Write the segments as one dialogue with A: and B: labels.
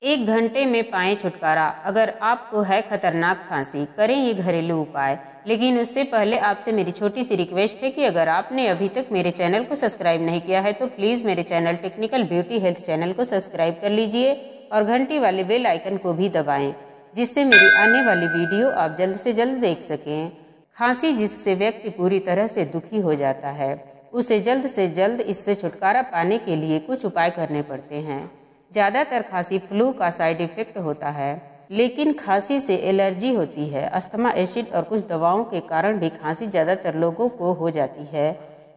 A: 1 घंटे में पाएं छुटकारा। अगर आपको है खतरनाक खांसी, करें ये घरेलू उपाय। लेकिन उससे पहले आपसे मेरी छोटी सी रिक्वेस्ट है कि अगर आपने अभी तक मेरे चैनल को सब्सक्राइब नहीं किया है तो प्लीज़ मेरे channel technical beauty health channel को सब्सक्राइब कर लीजिए और घंटी वाले बेल आइकन को भी दबाएं, जिससे मेरी आने वाली वीडियो आप जल्द से जल्द देख सकें। खांसी जिससे व्यक्ति पूरी तरह से दुखी हो जाता है, उसे जल्द से जल्द इससे छुटकारा पाने के लिए कुछ उपाय करने पड़ते हैं। ज़्यादातर खांसी फ्लू का साइड इफ़ेक्ट होता है, लेकिन खांसी से एलर्जी होती है। अस्थमा, एसिड और कुछ दवाओं के कारण भी खांसी ज़्यादातर लोगों को हो जाती है।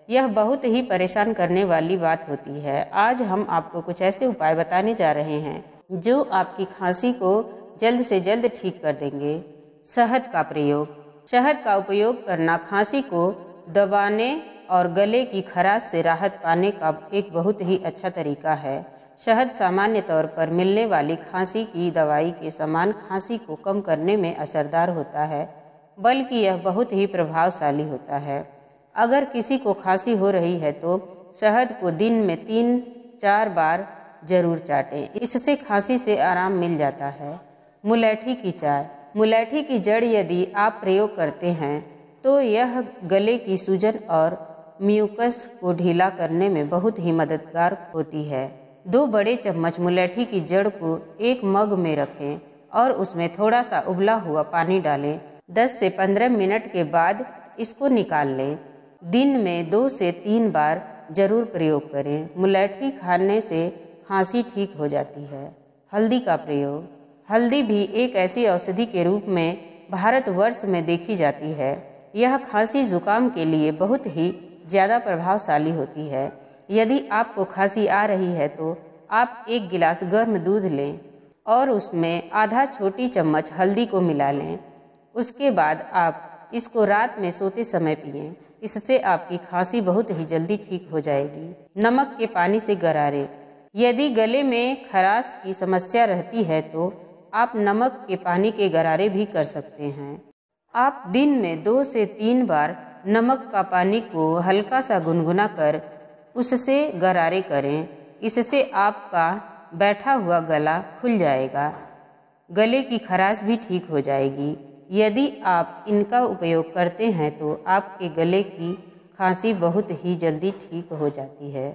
A: यह बहुत ही परेशान करने वाली बात होती है। आज हम आपको कुछ ऐसे उपाय बताने जा रहे हैं जो आपकी खांसी को जल्द से जल्द ठीक कर देंगे। शहद का प्रयोग। शहद का उपयोग करना खांसी को दबाने और गले की खराश से राहत पाने का एक बहुत ही अच्छा तरीका है। शहद सामान्य तौर पर मिलने वाली खांसी की दवाई के समान खांसी को कम करने में असरदार होता है, बल्कि यह बहुत ही प्रभावशाली होता है। अगर किसी को खांसी हो रही है तो शहद को दिन में 3-4 बार जरूर चाटें। इससे खांसी से आराम मिल जाता है। मुलैठी की चाय। मुलैठी की जड़ यदि आप प्रयोग करते हैं तो यह गले की सूजन और म्यूकस को ढीला करने में बहुत ही मददगार होती है। 2 बड़े चम्मच मुलैठी की जड़ को एक मग में रखें और उसमें थोड़ा सा उबला हुआ पानी डालें। 10 से 15 मिनट के बाद इसको निकाल लें। दिन में 2 से 3 बार जरूर प्रयोग करें। मुलैठी खाने से खांसी ठीक हो जाती है। हल्दी का प्रयोग। हल्दी भी एक ऐसी औषधि के रूप में भारतवर्ष में देखी जाती है। यह खांसी जुकाम के लिए बहुत ही ज़्यादा प्रभावशाली होती है। यदि आपको खांसी आ रही है तो आप 1 गिलास गर्म दूध लें और उसमें आधा छोटी चम्मच हल्दी को मिला लें। उसके बाद आप इसको रात में सोते समय पिएं। इससे आपकी खांसी बहुत ही जल्दी ठीक हो जाएगी। नमक के पानी से गरारे। यदि गले में खराश की समस्या रहती है तो आप नमक के पानी के गरारे भी कर सकते हैं। आप दिन में 2 से 3 बार नमक का पानी को हल्का सा गुनगुना कर उससे गरारे करें। इससे आपका बैठा हुआ गला खुल जाएगा, गले की खराश भी ठीक हो जाएगी। यदि आप इनका उपयोग करते हैं तो आपके गले की खांसी बहुत ही जल्दी ठीक हो जाती है।